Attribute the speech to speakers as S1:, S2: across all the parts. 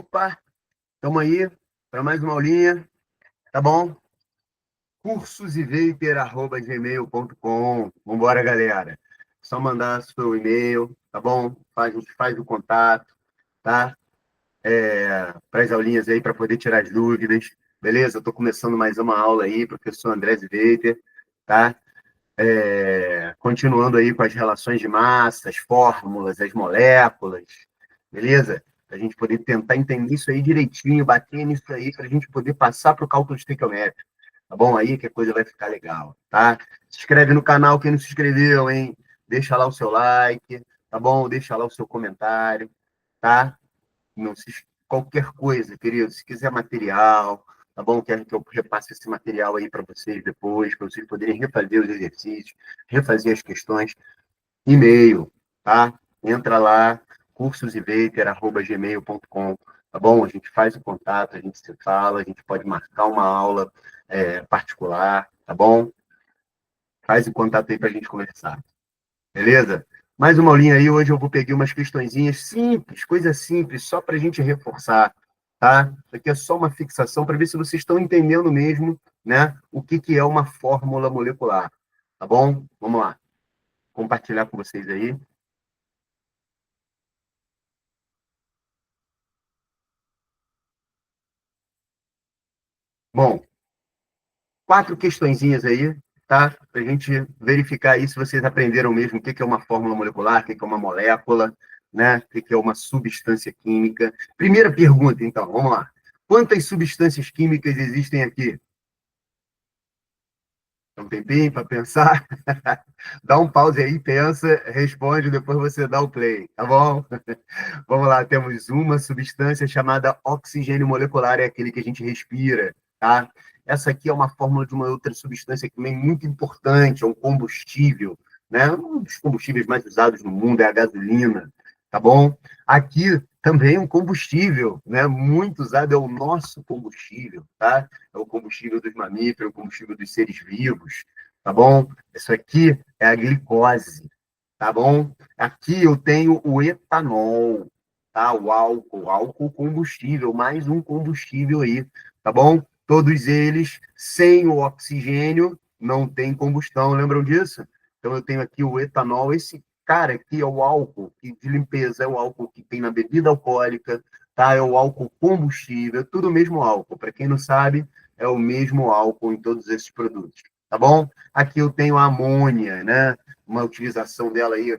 S1: Opa, estamos aí para mais uma aulinha, tá bom? cursosevapor@gmail.com. Vambora, galera. Só mandar seu e-mail, tá bom? A gente faz o contato, tá? Para as aulinhas aí, para poder tirar as dúvidas, beleza? Eu tô começando mais uma aula aí, professor André Zvaper, tá? Continuando aí com as relações de massa, as fórmulas, as moléculas, beleza? Para a gente poder tentar entender isso aí direitinho, bater nisso aí, para a gente poder passar para o cálculo estequiométrico, tá bom? Aí que a coisa vai ficar legal, tá? Se inscreve no canal quem não se inscreveu, hein? Deixa lá o seu like, tá bom? Deixa lá o seu comentário, tá? Não se qualquer coisa, querido, se quiser material, tá bom? Quero que eu repasse esse material aí para vocês depois, para vocês poderem refazer os exercícios, refazer as questões, e-mail, tá? Entra lá, cursosevapor@gmail.com, tá bom? A gente faz o contato, a gente se fala, a gente pode marcar uma aula particular, tá bom? Faz o contato aí para a gente conversar. Beleza? Mais uma aulinha aí, hoje eu vou pegar umas questõezinhas simples, coisa simples, só para a gente reforçar, tá? Isso aqui é só uma fixação para ver se vocês estão entendendo mesmo, né, o que é uma fórmula molecular, tá bom? Vamos lá, compartilhar com vocês aí. Bom, 4 questõezinhas aí, tá? Para a gente verificar aí se vocês aprenderam mesmo o que é uma fórmula molecular, o que é uma molécula, né? O que é uma substância química. Primeira pergunta, então, vamos lá. Quantas substâncias químicas existem aqui? Dá um tempinho para pensar. Dá um pause aí, pensa, responde, depois você dá o play, tá bom? Vamos lá, temos uma substância chamada oxigênio molecular, é aquele que a gente respira, tá? Essa aqui é uma fórmula de uma outra substância também muito importante, é um combustível, né? Um dos combustíveis mais usados no mundo é a gasolina, tá bom? Aqui também um combustível, né? Muito usado, é o nosso combustível, tá? É o combustível dos mamíferos, o combustível dos seres vivos, tá bom? Isso aqui é a glicose, tá bom? Aqui eu tenho o etanol, tá? O álcool combustível, mais um combustível aí, tá bom? Todos eles, sem o oxigênio, não tem combustão, lembram disso? Então eu tenho aqui o etanol, esse cara aqui é o álcool de limpeza, é o álcool que tem na bebida alcoólica, tá? É o álcool combustível, é tudo o mesmo álcool. Para quem não sabe, é o mesmo álcool em todos esses produtos, tá bom? Aqui eu tenho a amônia, né? Uma utilização dela aí,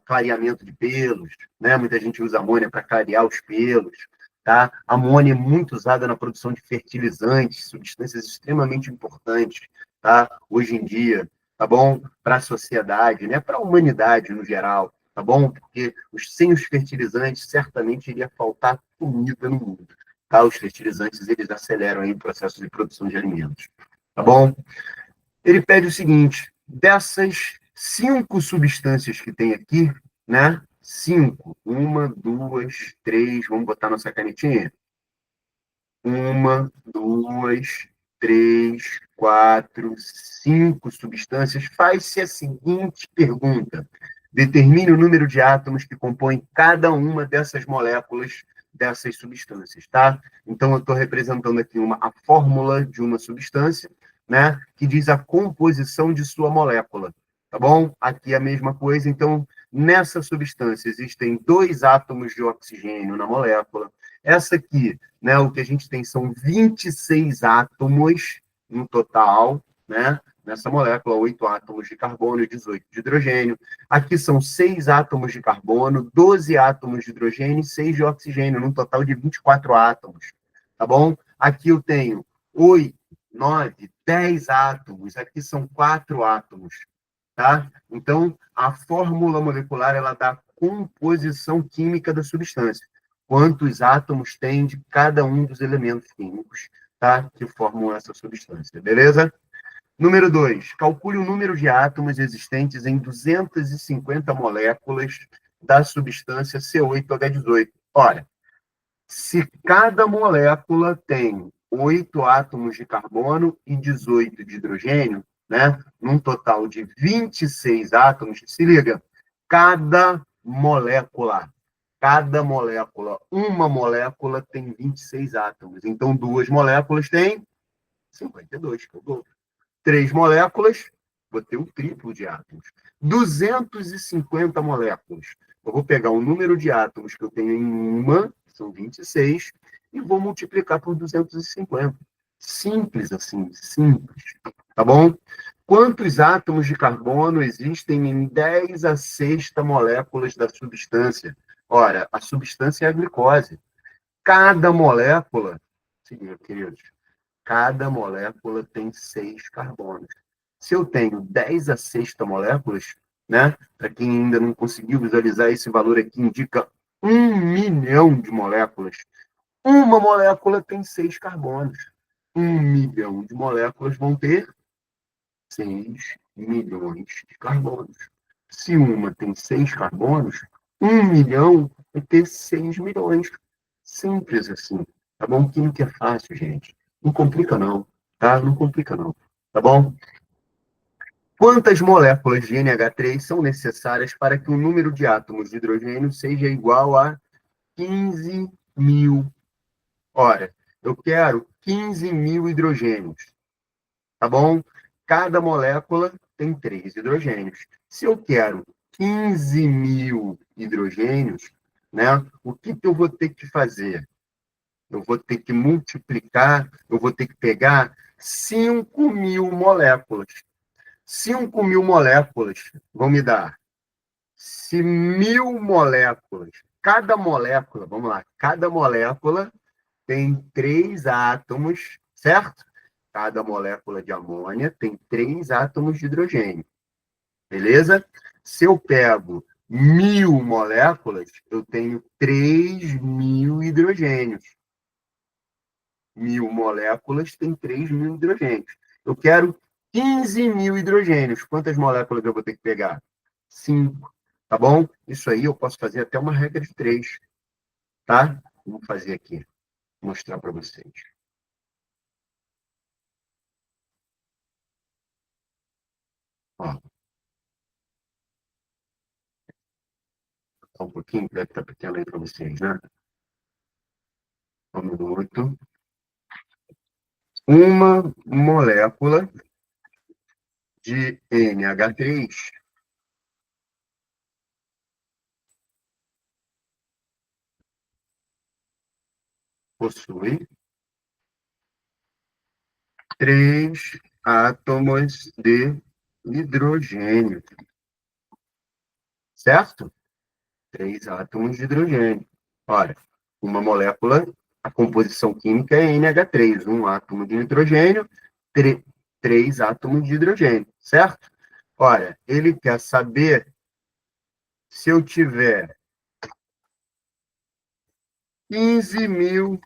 S1: clareamento de pelos, né? Muita gente usa amônia para clarear os pelos, tá? A amônia é muito usada na produção de fertilizantes, substâncias extremamente importantes, tá? Hoje em dia, tá bom? Para a sociedade, né? Para a humanidade no geral, tá bom? Porque sem os fertilizantes, certamente iria faltar comida no mundo, tá? Os fertilizantes, eles aceleram aí o processo de produção de alimentos, tá bom? Ele pede o seguinte: dessas 5 substâncias que tem aqui, né? 5, uma, duas, três, vamos botar nossa canetinha. Uma, duas, três, quatro, 5 substâncias. Faz-se a seguinte pergunta: determine o número de átomos que compõem cada uma dessas moléculas dessas substâncias, tá? Então, eu estou representando aqui a fórmula de uma substância, né? Que diz a composição de sua molécula, tá bom? Aqui é a mesma coisa. Então, nessa substância existem 2 átomos de oxigênio na molécula. Essa aqui, né, o que a gente tem são 26 átomos no total, né? Nessa molécula, 8 átomos de carbono e 18 de hidrogênio. Aqui são 6 átomos de carbono, 12 átomos de hidrogênio e 6 de oxigênio, num total de 24 átomos, tá bom? Aqui eu tenho 8, 9, 10 átomos, aqui são 4 átomos, tá? Então, a fórmula molecular, ela dá a composição química da substância. Quantos átomos tem de cada um dos elementos químicos, tá? Que formam essa substância, beleza? Número 2, calcule o número de átomos existentes em 250 moléculas da substância C8H18. Ora, se cada molécula tem 8 átomos de carbono e 18 de hidrogênio, né? Num total de 26 átomos, se liga, cada molécula, Cada molécula, uma molécula tem 26 átomos. Então, duas moléculas têm 52, que é o dobro. Três moléculas, vou ter o triplo de átomos. 250 moléculas. Eu vou pegar o número de átomos que eu tenho em uma, são 26, e vou multiplicar por 250. Simples assim, simples. Tá bom? Quantos átomos de carbono existem em 10 a sexta moléculas da substância? Ora, a substância é a glicose. Cada molécula, seguinte, queridos, cada molécula tem 6 carbonos. Se eu tenho 10 a sexta moléculas, né? Para quem ainda não conseguiu visualizar, esse valor aqui indica 1 milhão de moléculas. Uma molécula tem 6 carbonos. 1 milhão de moléculas vão ter 6 milhões de carbonos. Se uma tem 6 carbonos, 1 milhão vai ter 6 milhões. Simples assim. Tá bom? Química é fácil, gente. Não complica, não. Tá? Não complica, não. Tá bom? Quantas moléculas de NH3 são necessárias para que o número de átomos de hidrogênio seja igual a 15 mil? Ora, eu quero 15 mil hidrogênios. Tá bom? Cada molécula tem 3 hidrogênios. Se eu quero 15 mil hidrogênios, né, o que eu vou ter que fazer? Eu vou ter que multiplicar, eu vou ter que pegar 5 mil moléculas. 5 mil moléculas vão me dar. Se 1.000 moléculas, cada molécula, vamos lá, cada molécula tem 3 átomos, certo? Cada molécula de amônia tem 3 átomos de hidrogênio, beleza? Se eu pego 1.000 moléculas, eu tenho 3.000 hidrogênios. 1.000 moléculas tem 3.000 hidrogênios. Eu quero 15 mil hidrogênios. Quantas moléculas eu vou ter que pegar? 5. Tá bom? Isso aí eu posso fazer até uma regra de 3. Tá? Vou fazer aqui. Vou mostrar para vocês. Ó, só um pouquinho, deve estar pequeno aí para vocês, né? Um minuto. Uma molécula de NH3 possui 3 átomos de hidrogênio, certo? 3 átomos de hidrogênio. Ora, uma molécula, a composição química é NH3, um átomo de nitrogênio, 3 átomos de hidrogênio, certo? Ora, ele quer saber se eu tiver 15 mil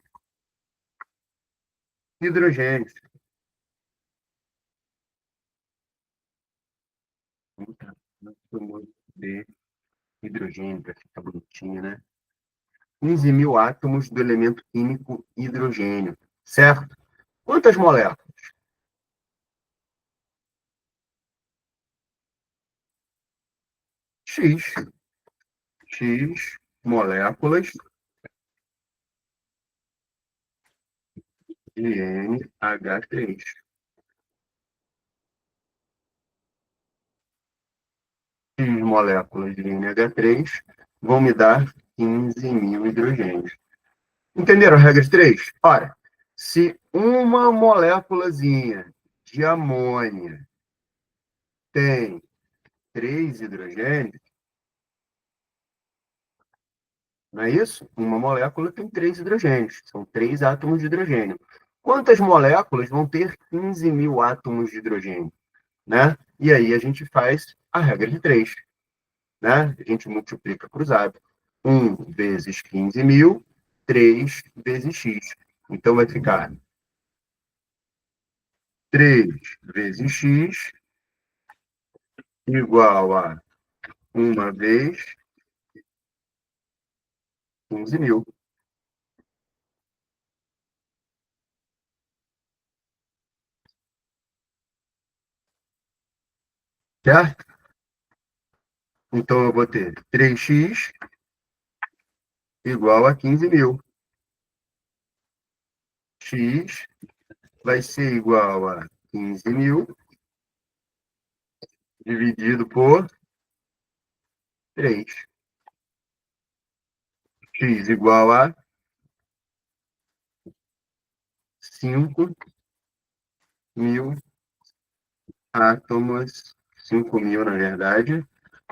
S1: hidrogênios. Átomos de hidrogênio, para ficar bonitinho, né? 15 mil átomos do elemento químico hidrogênio, certo? Quantas moléculas? X. X moléculas de NH3. X moléculas de NH3 vão me dar 15 mil hidrogênios. Entenderam a regra de 3? Ora, se uma moléculazinha de amônia tem 3 hidrogênios, não é isso? Uma molécula tem 3 hidrogênios, são 3 átomos de hidrogênio. Quantas moléculas vão ter 15 mil átomos de hidrogênio? Né? E aí a gente faz a regra de 3. Né? A gente multiplica cruzado. 1 vezes 15 mil, 3 vezes x. Então vai ficar 3 vezes x igual a 1 vez 15 mil. Certo? Então eu vou ter 3x igual a 15.000. X vai ser igual a 15.000 dividido por 3. X igual a 5.000 átomos, 5.000, na verdade,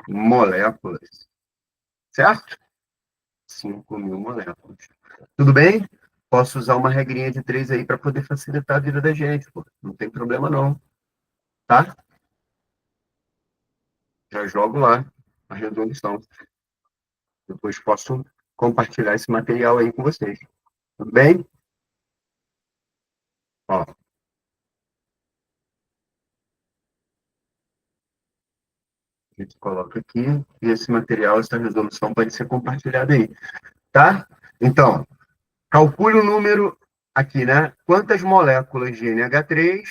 S1: moléculas. Certo? 5.000 moléculas. Tudo bem? Posso usar uma regrinha de 3 aí para poder facilitar a vida da gente, pô. Não tem problema não, tá? Já jogo lá a resolução. Depois posso compartilhar esse material aí com vocês. Tudo bem? Ó, a gente coloca aqui e esse material, essa resolução pode ser compartilhada aí, tá? Então, calcule o número aqui, né? Quantas moléculas de NH3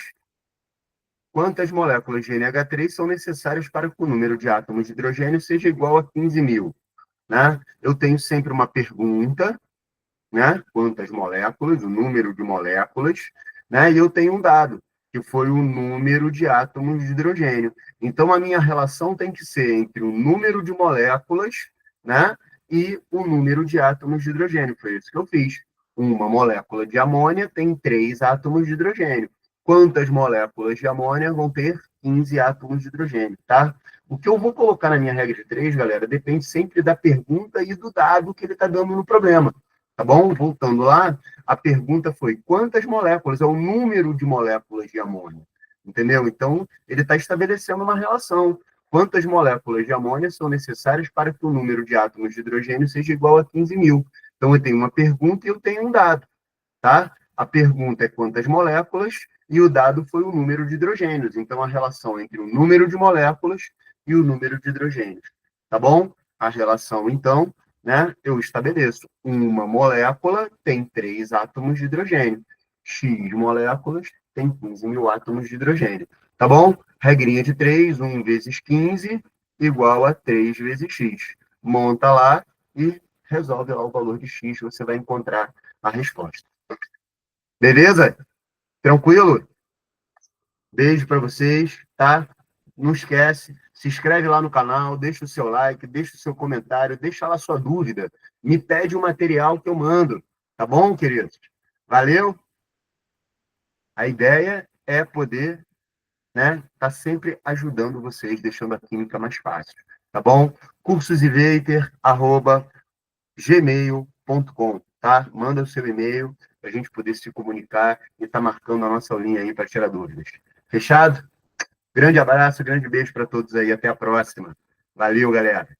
S1: são necessárias para que o número de átomos de hidrogênio seja igual a 15.000, né? Eu tenho sempre uma pergunta, né? Quantas moléculas, o número de moléculas, né? E eu tenho um dado, que foi o número de átomos de hidrogênio. Então, a minha relação tem que ser entre o número de moléculas, né? E o número de átomos de hidrogênio. Foi isso que eu fiz. Uma molécula de amônia tem 3 átomos de hidrogênio. Quantas moléculas de amônia vão ter 15 átomos de hidrogênio, tá? O que eu vou colocar na minha regra de 3, galera, depende sempre da pergunta e do dado que ele está dando no problema. Tá bom? Voltando lá, a pergunta foi quantas moléculas? É o número de moléculas de amônia. Entendeu? Então, ele está estabelecendo uma relação. Quantas moléculas de amônia são necessárias para que o número de átomos de hidrogênio seja igual a 15.000? Então, eu tenho uma pergunta e eu tenho um dado, tá? A pergunta é quantas moléculas e o dado foi o número de hidrogênios. Então, a relação entre o número de moléculas e o número de hidrogênios. Tá bom? A relação, então, né, eu estabeleço. Uma molécula tem 3 átomos de hidrogênio. X moléculas tem 15.000 átomos de hidrogênio. Tá bom? Regrinha de 3, 1 vezes 15 igual a 3 vezes x. Monta lá e resolve lá o valor de x, você vai encontrar a resposta. Beleza? Tranquilo? Beijo para vocês, tá? Não esquece, se inscreve lá no canal, deixa o seu like, deixa o seu comentário, deixa lá a sua dúvida. Me pede o material que eu mando, tá bom, queridos? Valeu? A ideia é poder, né, tá sempre ajudando vocês, deixando a química mais fácil, tá bom? cursosiveiter@gmail.com, tá? Manda o seu e-mail para a gente poder se comunicar e tá marcando a nossa aulinha aí para tirar dúvidas. Fechado? Grande abraço, grande beijo para todos aí. Até a próxima. Valeu, galera.